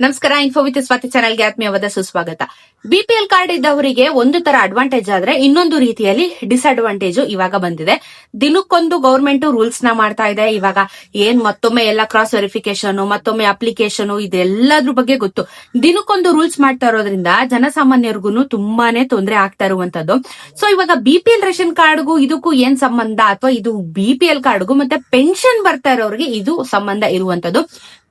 ನಮಸ್ಕಾರ. Info with Swati ಚಾನಲ್ಗೆ ಆತ್ಮೀಯವಾದ ಸುಸ್ವಾಗತ. ಬಿಪಿಎಲ್ ಕಾರ್ಡ್ ಇದ್ದವರಿಗೆ ಒಂದು ತರ ಅಡ್ವಾಂಟೇಜ್ ಆದ್ರೆ ಇನ್ನೊಂದು ರೀತಿಯಲ್ಲಿ ಡಿಸ್ಅಡ್ವಾಂಟೇಜ್ ಇವಾಗ ಬಂದಿದೆ. ದಿನಕ್ಕೊಂದು ಗವರ್ಮೆಂಟ್ ರೂಲ್ಸ್ ನ ಮಾಡ್ತಾ ಇದೆ. ಇವಾಗ ಮತ್ತೊಮ್ಮೆ ಎಲ್ಲ ಕ್ರಾಸ್ ವೆರಿಫಿಕೇಶನ್, ಮತ್ತೊಮ್ಮೆ ಅಪ್ಲಿಕೇಶನ್, ಇದೆಲ್ಲದ್ರ ಬಗ್ಗೆ ಗೊತ್ತು. ದಿನಕ್ಕೊಂದು ರೂಲ್ಸ್ ಮಾಡ್ತಾ ಇರೋದ್ರಿಂದ ಜನಸಾಮಾನ್ಯರಿಗೂ ತುಂಬಾನೇ ತೊಂದರೆ ಆಗ್ತಾ ಇರುವಂತದ್ದು. ಸೊ ಇವಾಗ ಬಿಪಿಎಲ್ ರೇಷನ್ ಕಾರ್ಡ್ಗೂ ಇದಕ್ಕೂ ಏನ್ ಸಂಬಂಧ, ಅಥವಾ ಇದು ಬಿಪಿಎಲ್ ಕಾರ್ಡ್ಗೂ ಮತ್ತೆ ಪೆನ್ಷನ್ ಬರ್ತಾ ಇರೋರಿಗೆ ಇದು ಸಂಬಂಧ ಇರುವಂತದ್ದು.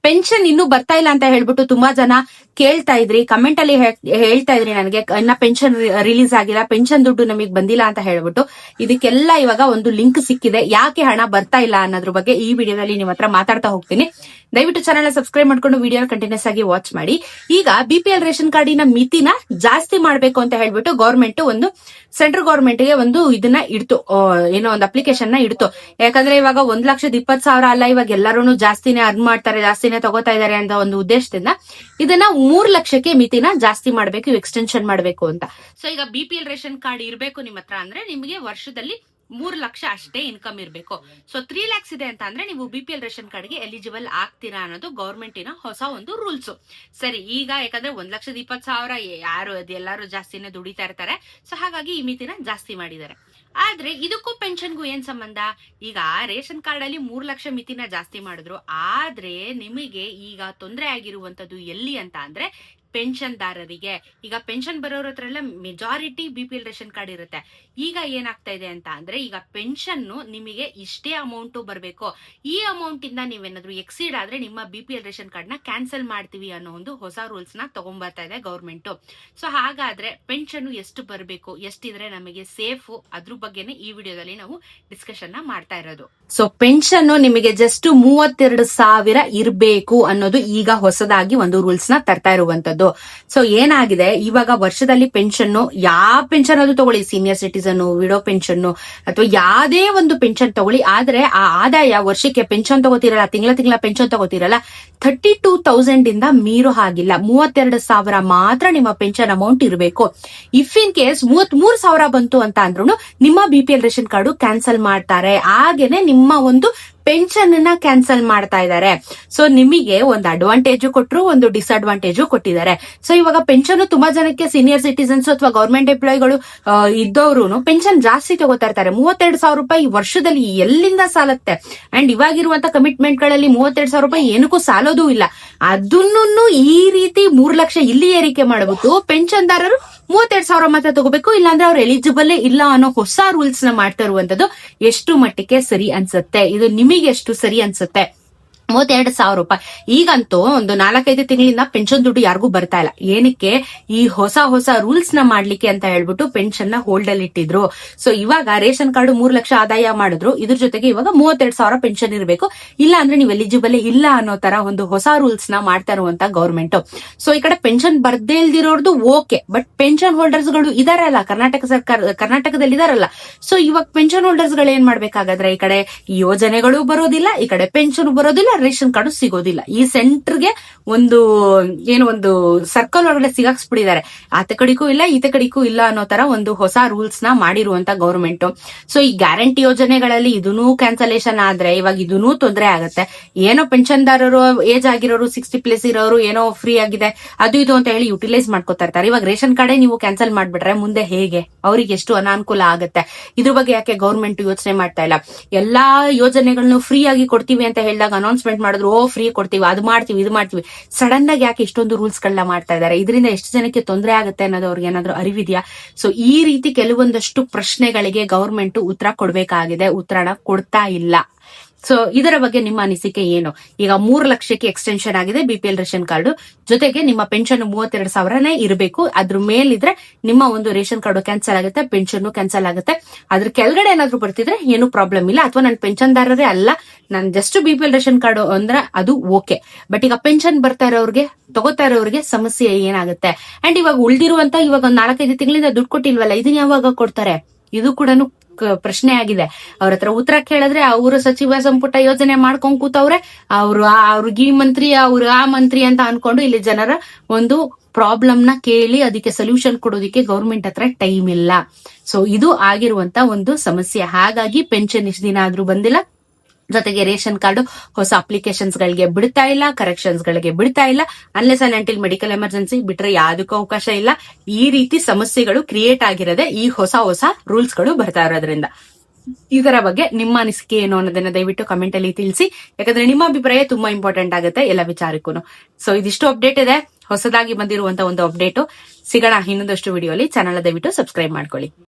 ಪೆನ್ಷನ್ ಇನ್ನೂ ಬರ್ತಾ ಇಲ್ಲ ಅಂತ ಹೇಳ್ಬಿಟ್ಟು ತುಂಬಾ ಜನ ಕೇಳ್ತಾ ಇದ್ರಿ, ಕಮೆಂಟ್ ಅಲ್ಲಿ ಹೇಳ್ತಾ ಇದ್ರಿ ನನಗೆ ಇನ್ನ ಪೆನ್ಷನ್ ರಿಲೀಸ್ ಆಗಿಲ್ಲ, ಪೆನ್ಷನ್ ದುಡ್ಡು ನಮಗೆ ಬಂದಿಲ್ಲ ಅಂತ ಹೇಳ್ಬಿಟ್ಟು. ಇದಕ್ಕೆಲ್ಲ ಇವಾಗ ಒಂದು ಲಿಂಕ್ ಸಿಕ್ಕಿದೆ. ಯಾಕೆ ಹಣ ಬರ್ತಾ ಇಲ್ಲ ಅನ್ನೋದ್ರ ಬಗ್ಗೆ ಈ ವಿಡಿಯೋದಲ್ಲಿ ನಿಮ್ಮ ಹತ್ರ ಮಾತಾಡ್ತಾ ಹೋಗ್ತೀನಿ. ದಯವಿಟ್ಟು ಚಾನಲ್ ಸಬ್ಸ್ಕ್ರೈಬ್ ಮಾಡ್ಕೊಂಡು ವಿಡಿಯೋ ಕಂಟಿನ್ಯೂಸ್ ಆಗಿ ವಾಚ್ ಮಾಡಿ. ಈಗ ಬಿಪಿಎಲ್ ರೇಷನ್ ಕಾರ್ಡಿನ ಮಿತಿನ ಜಾಸ್ತಿ ಮಾಡ್ಬೇಕು ಅಂತ ಹೇಳ್ಬಿಟ್ಟು ಗವರ್ಮೆಂಟ್ ಒಂದು ಸೆಂಟ್ರಲ್ ಗವರ್ಮೆಂಟ್ ಗೆ ಒಂದು ಇದನ್ನ ಇಡ್ತು, ಏನೋ ಒಂದು ಅಪ್ಲಿಕೇಶನ್ ನ ಇಡ್ತು. ಯಾಕಂದ್ರೆ ಇವಾಗ 1,20,000 ಅಲ್ಲ, ಇವಾಗ ಎಲ್ಲರೂ ಜಾಸ್ತಿನೇ ಅರ್ನ್ ಮಾಡ್ತಾರೆ, ಜಾಸ್ತಿನೇ ತಗೋತಾ ಇದಾರೆ ಅಂತ ಒಂದು ಉದ್ದೇಶದಿಂದ ಇದನ್ನ 3,00,000ಕ್ಕೆ ಮಿತಿನ ಜಾಸ್ತಿ ಮಾಡ್ಬೇಕು, ಎಕ್ಸ್ಟೆನ್ಷನ್ ಮಾಡ್ಬೇಕು ಅಂತ. ಸೊ ಈಗ ಬಿಪಿಎಲ್ ರೇಷನ್ ಕಾರ್ಡ್ ಇರ್ಬೇಕು ನಿಮ್ಮ ಹತ್ರ ಅಂದ್ರೆ ನಿಮಗೆ ವರ್ಷದಲ್ಲಿ 3,00,000 ಅಷ್ಟೇ ಇನ್ಕಮ್ ಇರಬೇಕು. ಸೊ 3 lakhs ಇದೆ ಅಂತ ಅಂದ್ರೆ ನೀವು ಬಿಪಿಎಲ್ ರೇಷನ್ ಕಾರ್ಡ್ಗೆ ಎಲಿಜಿಬಲ್ ಆಗ್ತೀರಾ ಅನ್ನೋದು ಗವರ್ಮೆಂಟಿನ ಹೊಸ ಒಂದು ರೂಲ್ಸ್. ಸರಿ, ಈಗ ಯಾಕಂದ್ರೆ 1,20,000 ಯಾರು ಎಲ್ಲರೂ ಜಾಸ್ತಿನೇ ದುಡಿತಾ ಇರ್ತಾರೆ. ಸೊ ಹಾಗಾಗಿ ಈ ಮಿತಿನ ಜಾಸ್ತಿ ಮಾಡಿದ್ದಾರೆ. ಆದ್ರೆ ಇದಕ್ಕೂ ಪೆನ್ಷನ್ಗೂ ಏನ್ ಸಂಬಂಧ? ಈಗ ರೇಷನ್ ಕಾರ್ಡ್ ಅಲ್ಲಿ 3,00,000 ಮಿತಿನ ಜಾಸ್ತಿ ಮಾಡಿದ್ರು. ಆದ್ರೆ ನಿಮಗೆ ಈಗ ತೊಂದರೆ ಆಗಿರುವಂತದ್ದು ಎಲ್ಲಿ ಅಂತ ಅಂದ್ರೆ ಪೆನ್ಷನ್ ದಾರರಿಗೆ. ಈಗ ಪೆನ್ಷನ್ ಬರೋರ ಹತ್ರ ಎಲ್ಲ ಮೆಜಾರಿಟಿ ಬಿಪಿಎಲ್ ರೇಷನ್ ಕಾರ್ಡ್ ಇರುತ್ತೆ. ಈಗ ಏನಾಗ್ತಾ ಇದೆ ಅಂತ ಅಂದ್ರೆ ಈಗ ಪೆನ್ಷನ್ ನಿಮಗೆ ಇಷ್ಟೇ ಅಮೌಂಟ್ ಬರಬೇಕು, ಈ ಅಮೌಂಟ್ ಇಂದ ನೀವೇನಾದ್ರೂ ಎಕ್ಸೀಡ್ ಆದ್ರೆ ನಿಮ್ಮ ಬಿಪಿಎಲ್ ರೇಷನ್ ಕಾರ್ಡ್ ನ ಕ್ಯಾನ್ಸಲ್ ಮಾಡ್ತೀವಿ ಅನ್ನೋ ಒಂದು ಹೊಸ ರೂಲ್ಸ್ ನ ತಗೊಂಡ್ಬರ್ತಾ ಇದೆ ಗವರ್ಮೆಂಟ್. ಸೊ ಹಾಗಾದ್ರೆ ಪೆನ್ಷನ್ ಎಷ್ಟು ಬರಬೇಕು, ಎಷ್ಟಿದ್ರೆ ನಮಗೆ ಸೇಫ್, ಅದ್ರ ಬಗ್ಗೆನೇ ಈ ವಿಡಿಯೋದಲ್ಲಿ ನಾವು ಡಿಸ್ಕಷನ್ ನ ಮಾಡ್ತಾ ಇರೋದು. ಸೊ ಪೆನ್ಷನ್ ನಿಮಗೆ ಜಸ್ಟ್ 32,000 ಇರಬೇಕು ಅನ್ನೋದು ಈಗ ಹೊಸದಾಗಿ ಒಂದು ರೂಲ್ಸ್ ನ ತರ್ತಾ ಇರುವಂತದ್ದು. ಸೊ ಏನಾಗಿದೆ, ಇವಾಗ ವರ್ಷದಲ್ಲಿ ಪೆನ್ಷನ್, ಯಾವ ಪೆನ್ಷನ್ ಅದು ತಗೊಳ್ಳಿ, ಸೀನಿಯರ್ ಸಿಟಿಸನ್, ವಿಡೋ ಪೆನ್ಷನ್ ಅಥವಾ ಯಾವ್ದೇ ಒಂದು ಪೆನ್ಷನ್ ತಗೊಳ್ಳಿ, ಆದ್ರೆ ಆ ಆದಾಯ ವರ್ಷಕ್ಕೆ ಪೆನ್ಷನ್ ತಗೋತಿರಲ್ಲ, ತಿಂಗಳ ಪೆನ್ಷನ್ ತಗೋತಿರಲ್ಲ, 32,000 ಇಂದ ಮೀರೋ ಹಾಗಿಲ್ಲ. 32,000 ಮಾತ್ರ ನಿಮ್ಮ ಪೆನ್ಷನ್ ಅಮೌಂಟ್ ಇರಬೇಕು. ಇಫ್ ಇನ್ ಕೇಸ್ 33,000 ಬಂತು ಅಂತ ಅಂದ್ರೂ ನಿಮ್ಮ ಬಿಪಿಎಲ್ ರೇಷನ್ ಕಾರ್ಡ್ ಕ್ಯಾನ್ಸಲ್ ಮಾಡ್ತಾರೆ. ಹಾಗೇನೆ ನಿಮ್ಮ ಒಂದು ಪೆನ್ಷನ್ ನ ಕ್ಯಾನ್ಸಲ್ ಮಾಡ್ತಾ ಇದ್ದಾರೆ. ಸೊ ನಿಮಗೆ ಒಂದು ಅಡ್ವಾಂಟೇಜ್ ಕೊಟ್ಟರು, ಒಂದು ಡಿಸ್ಅಡ್ವಾಂಟೇಜು ಕೊಟ್ಟಿದ್ದಾರೆ. ಸೊ ಇವಾಗ ಪೆನ್ಷನ್ ತುಂಬಾ ಜನಕ್ಕೆ ಸೀನಿಯರ್ ಸಿಟಿಸನ್ಸ್ ಅಥವಾ ಗವರ್ಮೆಂಟ್ ಎಂಪ್ಲಾಯಿಗಳು ಇದ್ದವರು ಪೆನ್ಷನ್ ಜಾಸ್ತಿ ತಗೋತಾ ಇರ್ತಾರೆ. 32,000 ರೂಪಾಯಿ ವರ್ಷದಲ್ಲಿ ಎಲ್ಲಿಂದ ಸಾಲತ್ತೆ? ಅಂಡ್ ಇವಾಗಿರುವಂತ ಕಮಿಟ್ಮೆಂಟ್ ಗಳಲ್ಲಿ 32,000 ರೂಪಾಯಿ ಏನಕ್ಕೂ ಸಾಲೋದೂ ಇಲ್ಲ. ಅದನ್ನು ಈ ರೀತಿ 3,00,000 ಇಲ್ಲಿ ಏರಿಕೆ ಮಾಡಬಹುದು. ಪೆನ್ಷನ್ ದಾರರು 32,000 ಮಾತ್ರ ತಗೋಬೇಕು, ಇಲ್ಲಾಂದ್ರೆ ಅವ್ರು ಎಲಿಜಿಬಲ್ ಇಲ್ಲ ಅನ್ನೋ ಹೊಸ ರೂಲ್ಸ್ ನ ಮಾಡ್ತಾ ಇರುವಂತದ್ದು ಎಷ್ಟು ಮಟ್ಟಿಗೆ ಸರಿ ಅನ್ಸುತ್ತೆ? ಇದು ನಿಮಗೆ ಎಷ್ಟು ಸರಿ ಅನ್ಸುತ್ತೆ? 32,000 ರೂಪಾಯಿ ಈಗಂತೂ ಒಂದು 4-5 ತಿಂಗಳಿಂದ ಪೆನ್ಷನ್ ದುಡ್ಡು ಯಾರಿಗೂ ಬರ್ತಾ ಇಲ್ಲ. ಏನಕ್ಕೆ? ಈ ಹೊಸ ರೂಲ್ಸ್ ನ ಮಾಡ್ಲಿಕ್ಕೆ ಅಂತ ಹೇಳ್ಬಿಟ್ಟು ಪೆನ್ಷನ್ ನ ಹೋಲ್ಡ್ ಅಲ್ಲಿ ಇಟ್ಟಿದ್ರು. ಸೊ ಇವಾಗ ರೇಷನ್ ಕಾರ್ಡ್ 3,00,000 ಆದಾಯ ಮಾಡಿದ್ರು, ಇದ್ರ ಜೊತೆಗೆ ಇವಾಗ 32,000 ಪೆನ್ಷನ್ ಇರಬೇಕು, ಇಲ್ಲ ಅಂದ್ರೆ ನೀವು ಎಲಿಜಿಬಲ್ ಇಲ್ಲ ಅನ್ನೋ ತರ ಒಂದು ಹೊಸ ರೂಲ್ಸ್ ನ ಮಾಡ್ತಾ ಇರುವಂತ ಗವರ್ಮೆಂಟ್. ಸೊ ಈ ಕಡೆ ಪೆನ್ಷನ್ ಬರ್ದೇ ಇಲ್ದಿರೋರ್ದು ಓಕೆ, ಬಟ್ ಪೆನ್ಷನ್ ಹೋಲ್ಡರ್ಸ್ ಗಳು ಇದಾರಲ್ಲ, ಕರ್ನಾಟಕದಲ್ಲಿ ಇದಾರಲ್ಲ. ಸೊ ಇವಾಗ ಪೆನ್ಷನ್ ಹೋಲ್ಡರ್ಸ್ ಗಳು ಏನ್ ಮಾಡ್ಬೇಕಾಗಾದ್ರೆ, ಈ ಕಡೆ ಯೋಜನೆಗಳು ಬರೋದಿಲ್ಲ, ಈ ಕಡೆ ಪೆನ್ಷನ್ ಬರೋದಿಲ್ಲ, ರೇಷನ್ ಕಾರ್ಡ್ ಸಿಗೋದಿಲ್ಲ. ಈ ಸೆಂಟರ್ಗೆ ಒಂದು ಸರ್ಕಲ್ ಒಳಗಡೆ ಸಿಗಾಕ್ಸ್ಬಿಟ್ಟಿದ್ದಾರೆ. ಆತ ಕಡೆಗೂ ಇಲ್ಲ, ಈತ ಕಡೆಗೂ ಇಲ್ಲ ಅನ್ನೋ ತರ ಒಂದು ಹೊಸ ರೂಲ್ಸ್ ನ ಮಾಡಿರುವಂತ ಗವರ್ಮೆಂಟ್. ಸೊ ಈ ಗ್ಯಾರಂಟಿ ಯೋಜನೆಗಳಲ್ಲಿ ಇದನ್ನೂ ಕ್ಯಾನ್ಸಲೇಷನ್ ಆದ್ರೆ ಇವಾಗ ಇದನ್ನೂ ತೊಂದರೆ ಆಗತ್ತೆ. ಏನೋ ಪೆನ್ಷನ್ ದಾರರು ಏಜ್ ಆಗಿರೋರು 60+ ಇರೋರು ಏನೋ ಫ್ರೀ ಆಗಿದೆ ಅದು ಇದು ಅಂತ ಹೇಳಿ ಯುಟಿಲೈಸ್ ಮಾಡ್ಕೋತಾ ಇರ್ತಾರೆ. ಇವಾಗ ರೇಷನ್ ಕಾರ್ಡೇ ನೀವು ಕ್ಯಾನ್ಸಲ್ ಮಾಡ್ಬಿಟ್ರೆ ಮುಂದೆ ಹೇಗೆ? ಅವ್ರಿಗೆ ಎಷ್ಟು ಅನಾನುಕೂಲ ಆಗತ್ತೆ? ಇದ್ರ ಬಗ್ಗೆ ಯಾಕೆ ಗವರ್ಮೆಂಟ್ ಯೋಚನೆ ಮಾಡ್ತಾ ಇಲ್ಲ? ಎಲ್ಲಾ ಯೋಜನೆಗಳನ್ನು ಫ್ರೀ ಆಗಿ ಕೊಡ್ತೀವಿ ಅಂತ ಹೇಳಿದಾಗ ಅನೌನ್ಸ್ಮೆಂಟ್ ಮಾಡಿದ್ರು, ಫ್ರೀ ಕೊಡ್ತೀವಿ, ಅದು ಮಾಡ್ತೀವಿ, ಇದು ಮಾಡ್ತೀವಿ. ಸಡನ್ ಆಗಿ ಯಾಕೆ ಇಷ್ಟೊಂದು ರೂಲ್ಸ್ ಗಳನ್ನ ಮಾಡ್ತಾ ಇದ್ದಾರೆ? ಇದರಿಂದ ಎಷ್ಟು ಜನಕ್ಕೆ ತೊಂದರೆ ಆಗುತ್ತೆ ಅನ್ನೋದು ಅವ್ರಿಗೆ ಏನಾದ್ರು ಅರಿವಿದೆಯಾ? ಸೊ ಈ ರೀತಿ ಕೆಲವೊಂದಷ್ಟು ಪ್ರಶ್ನೆಗಳಿಗೆ ಗವರ್ಮೆಂಟ್ ಉತ್ತರ ಕೊಡ್ಬೇಕಾಗಿದೆ, ಉತ್ತರನ ಕೊಡ್ತಾ ಇಲ್ಲ. ಸೊ ಇದರ ಬಗ್ಗೆ ನಿಮ್ಮ ಅನಿಸಿಕೆ ಏನು? ಈಗ 3,00,000ಕ್ಕೆ ಎಕ್ಸ್ಟೆನ್ಷನ್ ಆಗಿದೆ ಬಿಪಿಎಲ್ ರೇಷನ್ ಕಾರ್ಡ್, ಜೊತೆಗೆ ನಿಮ್ಮ ಪೆನ್ಷನ್ 32,000ನೇ ಇರಬೇಕು. ಅದ್ರ ಮೇಲಿದ್ರೆ ನಿಮ್ಮ ಒಂದು ರೇಷನ್ ಕಾರ್ಡ್ ಕ್ಯಾನ್ಸಲ್ ಆಗುತ್ತೆ, ಪೆನ್ಷನ್ ಕ್ಯಾನ್ಸಲ್ ಆಗುತ್ತೆ. ಅದ್ರ ಕೆಳಗಡೆ ಏನಾದ್ರು ಬರ್ತಿದ್ರೆ ಏನು ಪ್ರಾಬ್ಲಮ್ ಇಲ್ಲ, ಅಥವಾ ನನ್ನ ಪೆನ್ಷನ್ ದಾರರೇ ಅಲ್ಲ, ನಾನು ಜಸ್ಟ್ ಬಿಪಿಎಲ್ ರೇಷನ್ ಕಾರ್ಡ್ ಅಂದ್ರೆ ಅದು ಓಕೆ. ಬಟ್ ಈಗ ಪೆನ್ಷನ್ ಬರ್ತಾ ಇರೋರಿಗೆ, ತಗೋತಾ ಇರೋರಿಗೆ ಸಮಸ್ಯೆ ಏನಾಗುತ್ತೆ? ಅಂಡ್ ಇವಾಗ ಉಳ್ದಿರುವಂತ ಇವಾಗ 4-5 ತಿಂಗಳಿಂದ ದುಡ್ಡು ಕೊಟ್ಟಿಲ್ವಲ್ಲ, ಇದನ್ನ ಯಾವಾಗ ಕೊಡ್ತಾರೆ? ಇದು ಕೂಡ ಪ್ರಶ್ನೆ ಆಗಿದೆ. ಅವ್ರ ಹತ್ರ ಉತ್ತರ ಕೇಳಿದ್ರೆ ಅವರು ಸಚಿವ ಸಂಪುಟ ಯೋಜನೆ ಮಾಡ್ಕೊಂಡ್ ಕೂತವ್ರೆ, ಅವ್ರಿಗೆ ಈ ಮಂತ್ರಿ, ಅವ್ರು ಆ ಮಂತ್ರಿ ಅಂತ ಅನ್ಕೊಂಡು ಇಲ್ಲಿ ಜನರ ಒಂದು ಪ್ರಾಬ್ಲಮ್ ನ ಕೇಳಿ ಅದಕ್ಕೆ ಸೊಲ್ಯೂಷನ್ ಕೊಡೋದಿಕ್ಕೆ ಗವರ್ಮೆಂಟ್ ಹತ್ರ ಟೈಮ್ ಇಲ್ಲ. ಸೊ ಇದು ಆಗಿರುವಂತ ಒಂದು ಸಮಸ್ಯೆ. ಹಾಗಾಗಿ ಪೆನ್ಷನ್ ಇಷ್ಟು ದಿನ ಆದ್ರೂ ಬಂದಿಲ್ಲ, ಜೊತೆಗೆ ರೇಷನ್ ಕಾರ್ಡ್ ಹೊಸ ಅಪ್ಲಿಕೇಶನ್ಸ್ ಗಳಿಗೆ ಬಿಡ್ತಾ ಇಲ್ಲ, ಕರೆಕ್ಷನ್ಸ್ ಗಳಿಗೆ ಬಿಡ್ತಾ ಇಲ್ಲ. Unless and until medical emergency ಬಿಟ್ರೆ ಯಾವ್ದಕ್ಕೂ ಅವಕಾಶ ಇಲ್ಲ. ಈ ರೀತಿ ಸಮಸ್ಯೆಗಳು ಕ್ರಿಯೇಟ್ ಆಗಿರೋದೇ ಈ ಹೊಸ ರೂಲ್ಸ್ ಗಳು ಬರ್ತಾ ಇರೋದ್ರಿಂದ. ಇದರ ಬಗ್ಗೆ ನಿಮ್ಮ ಅನಿಸಿಕೆ ಏನು ಅನ್ನೋದನ್ನ ದಯವಿಟ್ಟು ಕಮೆಂಟ್ ಅಲ್ಲಿ ತಿಳಿಸಿ. ಯಾಕಂದ್ರೆ ನಿಮ್ಮ ಅಭಿಪ್ರಾಯ ತುಂಬಾ ಇಂಪಾರ್ಟೆಂಟ್ ಆಗುತ್ತೆ ಎಲ್ಲ ವಿಚಾರಕ್ಕೂ. ಸೊ ಇದಿಷ್ಟು ಅಪ್ಡೇಟ್ ಇದೆ, ಹೊಸದಾಗಿ ಬಂದಿರುವಂತ ಒಂದು ಅಪ್ಡೇಟ್. ಸಿಗೋಣ ಇನ್ನೊಂದಷ್ಟು ವಿಡಿಯೋ ಅಲ್ಲಿ. ಚಾನಲ್ ದಯವಿಟ್ಟು ಸಬ್ಸ್ಕ್ರೈಬ್ ಮಾಡ್ಕೊಳ್ಳಿ.